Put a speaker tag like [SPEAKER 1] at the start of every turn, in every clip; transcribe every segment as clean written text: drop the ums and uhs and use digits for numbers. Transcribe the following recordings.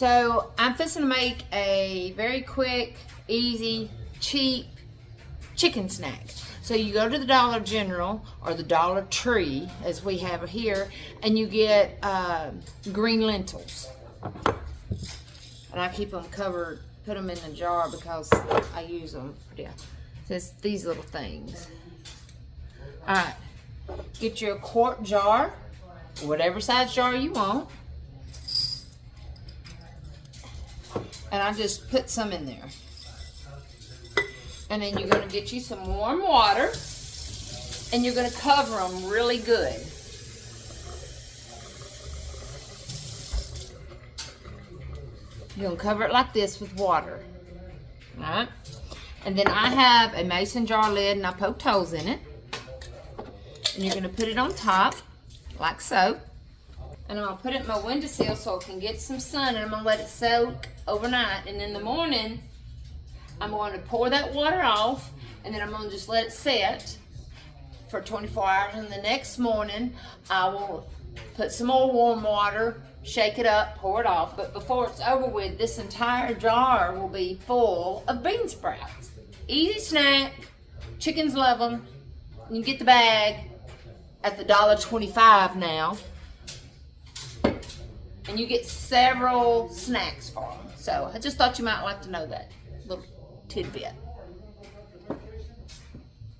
[SPEAKER 1] So I'm fixing to make a very quick, easy, cheap chicken snack. So you go to the Dollar General or the Dollar Tree, as we have here, and you get green lentils. And I keep them covered, put them in the jar because I use them. Yeah, so it's these little things. All right, get your quart jar, whatever size jar you want. And I just put some in there. And then you're going to get you some warm water, and you're going to cover them really good. You're going to cover it like this with water. All right? And then I have a mason jar lid, and I poked holes in it. And you're going to put it on top, like so. And I'm going to put it in my windowsill so it can get some sun, and I'm going to let it soak overnight. And in the morning, I'm going to pour that water off, and then I'm going to just let it set for 24 hours. And the next morning, I will put some more warm water, shake it up, pour it off. But before it's over with, this entire jar will be full of bean sprouts. Easy snack. Chickens love them. You can get the bag at the $1.25 now. And you get several snacks for them. So I just thought you might like to know that little tidbit.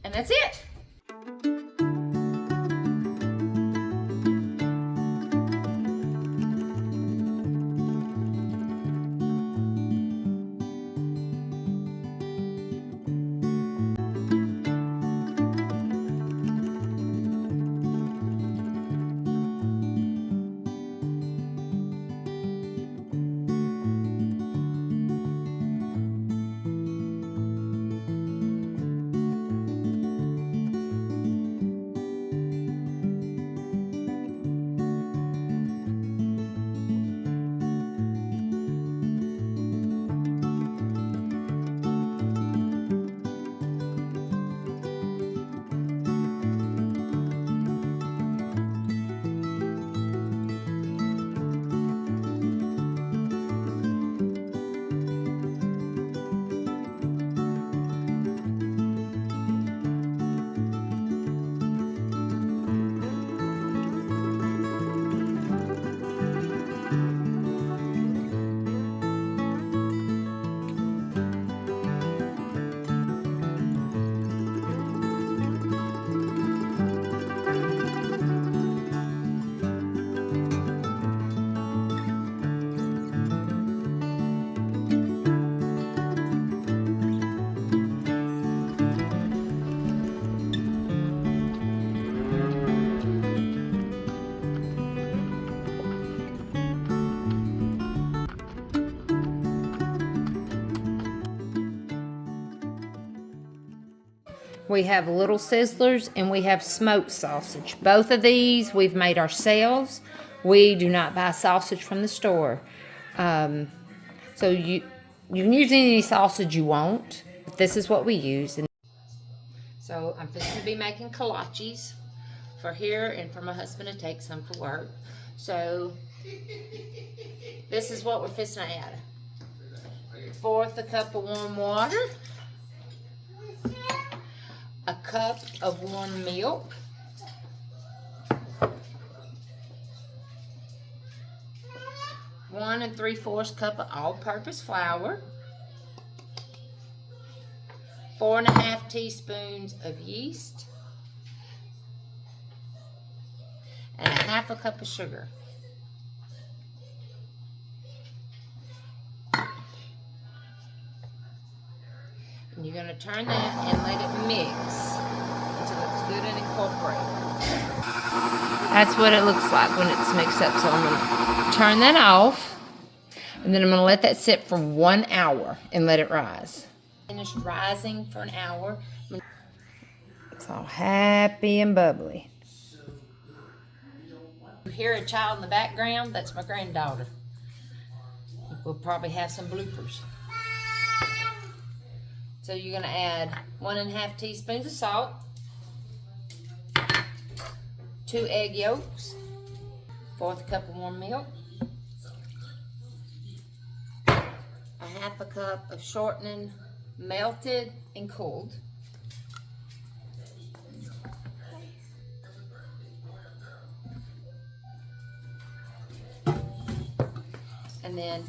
[SPEAKER 1] And that's it. We have little sizzlers and we have smoked sausage. Both of these we've made ourselves. We do not buy sausage from the store. So you can use any sausage you want, but this is what we use. So I'm fixing to be making kolaches for here and for my husband to take some for work. So this is what we're fixing to add. 1/4 cup of warm water. A cup of warm milk, 1 3/4 cup of all-purpose flour, 4 1/2 teaspoons of yeast, and 1/2 cup of sugar. And you're going to turn that and let it mix until it's good and incorporated. That's what it looks like when it's mixed up. So I'm going to turn that off, and then I'm going to let that sit for 1 hour and let it rise. Finished rising for an hour. It's all happy and bubbly. You hear a child in the background? That's my granddaughter. We'll probably have some bloopers. So you're going to add 1 1/2 teaspoons of salt, 2 egg yolks, 1/4 cup of warm milk, 1/2 cup of shortening, melted and cooled. And then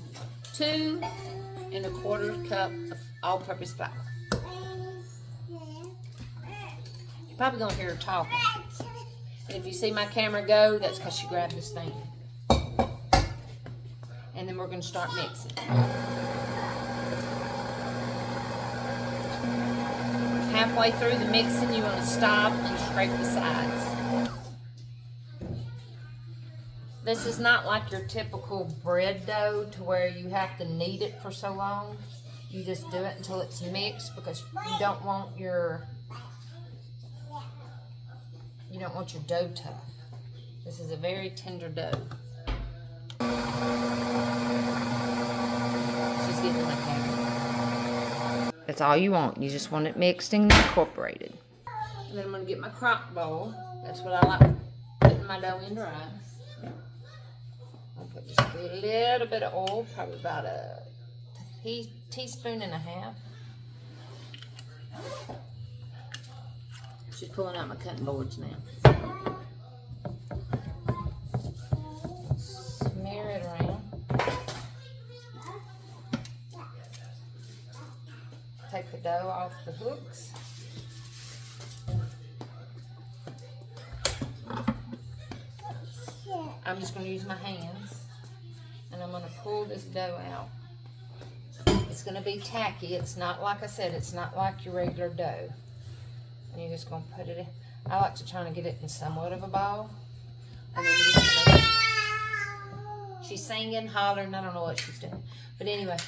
[SPEAKER 1] 2 1/4 cup of all-purpose flour. You're probably gonna hear her talking. And if you see my camera go, that's because she grabbed the stand. And then we're gonna start mixing. Halfway through the mixing, you wanna stop and scrape the sides. This is not like your typical bread dough to where you have to knead it for so long. You just do it until it's mixed because you don't want your dough tough. This is a very tender dough. She's getting my camera. That's all you want. You just want it mixed and incorporated. And then I'm going to get my crock bowl. That's what I like putting my dough in to rise. I'll put just a little bit of oil, probably about a teaspoon and a half. She's pulling out my cutting boards now. Smear it around. Take the dough off the hooks. I'm just going to use my hands and I'm going to pull this dough out. It's going to be tacky. It's not, like I said, it's not like your regular dough. And you're just going to put it in. I like to try to get it in somewhat of a ball. And then you're just going to... She's singing, hollering, I don't know what she's doing. But anyway,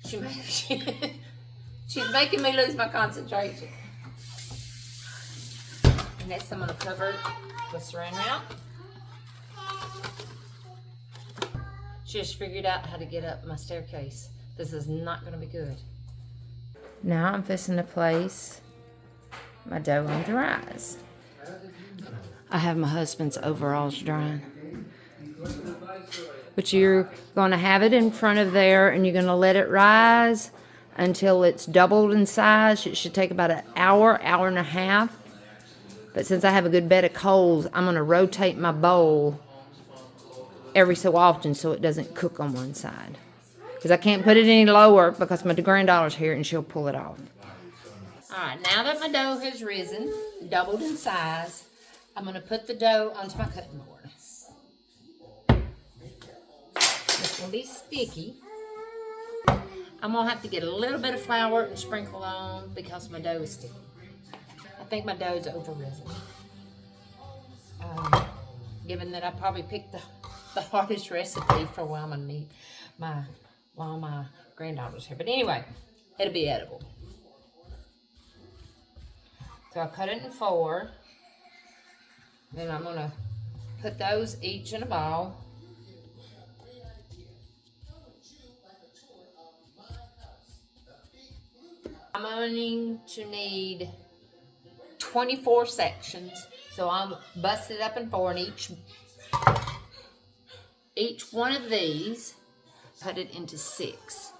[SPEAKER 1] she's making me lose my concentration. And next I'm going to cover it with saran wrap. Just figured out how to get up my staircase. This is not going to be good. Now I'm fixing to place my dough on to rise. I have my husband's overalls drying. But you're going to have it in front of there and you're going to let it rise until it's doubled in size. It should take about an hour, hour and a half. But since I have a good bed of coals, I'm going to rotate my bowl every so often so it doesn't cook on one side. Because I can't put it any lower because my granddaughter's here and she'll pull it off. Alright, now that my dough has risen, doubled in size, I'm going to put the dough onto my cutting board. It's going to be sticky. I'm going to have to get a little bit of flour and sprinkle on because my dough is sticky. I think my dough is over-risen. Given that I probably picked the hardest recipe for while my granddaughter's here. But anyway, it'll be edible. So I'll cut it in 4. Then I'm going to put those each in a ball. I'm going to need 24 sections. So I'll bust it up in 4 and each one of these, put it into 6.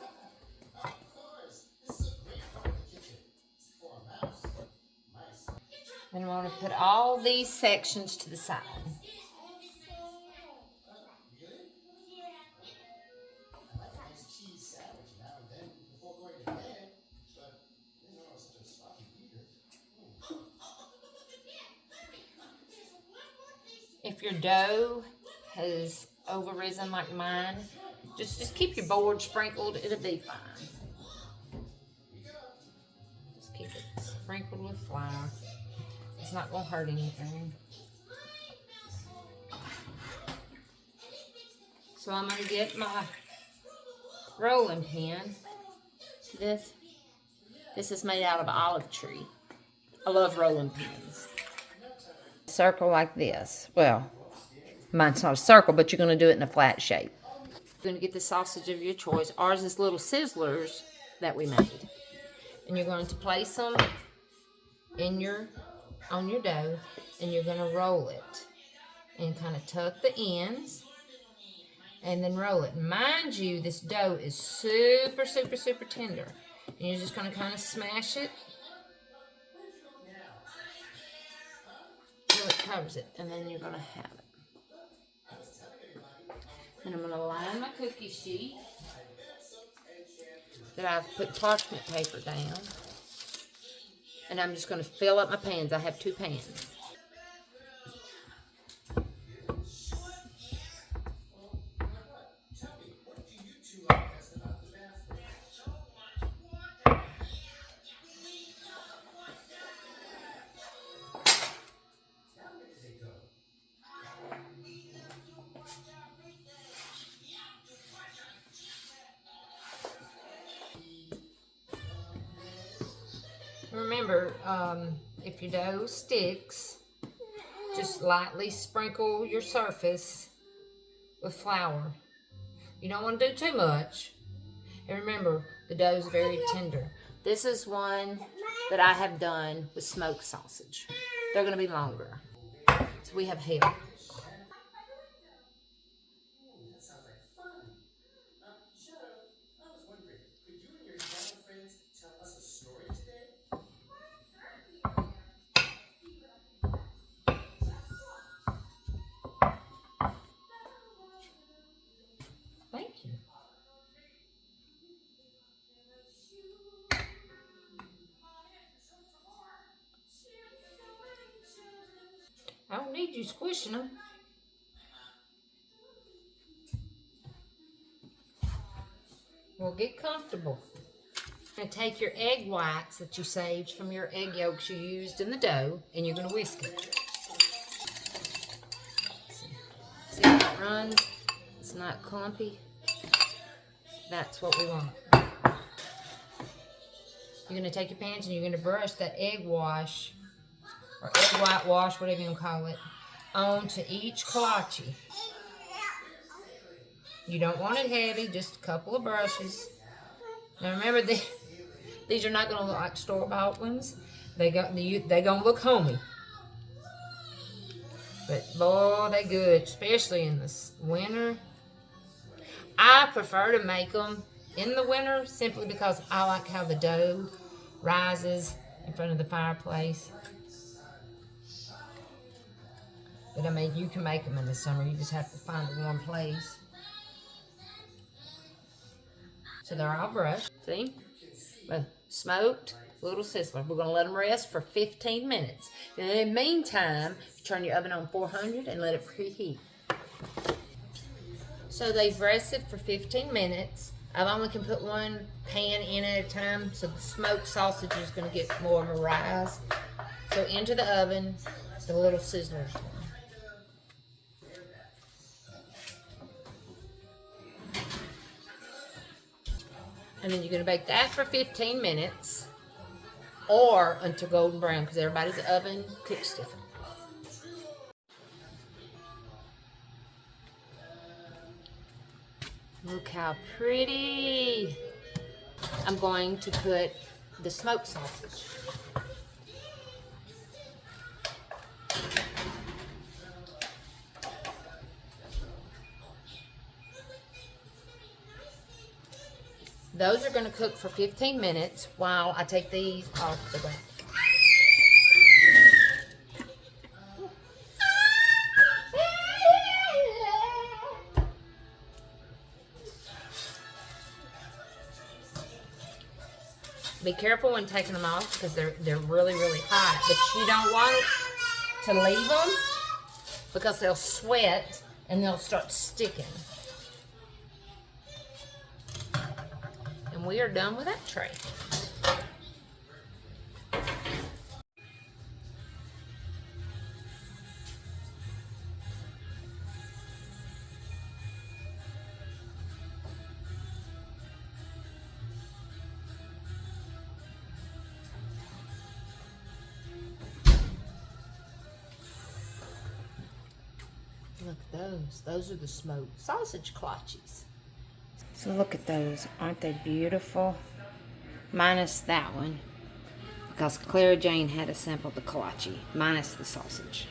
[SPEAKER 1] Then I'm going to put all these sections to the side. If your dough has over-risen like mine, just keep your board sprinkled. It'll be fine. Just keep it sprinkled with flour. It's not going to hurt anything. So I'm going to get my rolling pin. This is made out of olive tree. I love rolling pins. Circle like this. Well, mine's not a circle, but you're going to do it in a flat shape. You're going to get the sausage of your choice. Ours is little sizzlers that we made. And you're going to place them on your dough, and you're going to roll it. And kind of tuck the ends. and then roll it. Mind you, this dough is super, super, super tender. And you're just going to kind of smash it till it covers it. And then you're going to have it. And I'm going to line my cookie sheet that I've put parchment paper down. And I'm just going to fill up my pans. I have 2 pans. Remember, if your dough sticks, just lightly sprinkle your surface with flour. You don't want to do too much. And remember, the dough is very tender. This is one that I have done with smoked sausage. They're going to be longer. So we have help. Thank you. I don't need you squishing them. Well, get comfortable. And take your egg whites that you saved from your egg yolks you used in the dough, and you're going to whisk it. See how it runs? It's not clumpy. That's what we want. You're going to take your pans and you're going to brush that egg wash, or egg white wash, whatever you want to call it, onto each kolache. You don't want it heavy, just a couple of brushes. Now remember, these are not going to look like store-bought ones. They're going to look homey. But boy, they're good, especially in the winter. I prefer to make them in the winter simply because I like how the dough rises in front of the fireplace. But I mean, you can make them in the summer. You just have to find a warm place. So they're all brushed. See? Smoked little sizzler. We're going to let them rest for 15 minutes. And in the meantime, turn your oven on 400 and let it preheat. So they've rested for 15 minutes. I've only can put one pan in at a time, so the smoked sausage is going to get more of a rise. So into the oven, the little sizzlers. And then you're going to bake that for 15 minutes or until golden brown, because everybody's oven cooks different. Look how pretty. I'm going to put the smoked sausage. Those are going to cook for 15 minutes while I take these off the rack. Be careful when taking them off because they're really, really hot. But you don't want to leave them because they'll sweat and they'll start sticking. And we are done with that tray. Look at those. Those are the smoked sausage kolaches. So look at those. Aren't they beautiful? Minus that one. Because Clara Jane had to sample the kolache. Minus the sausage.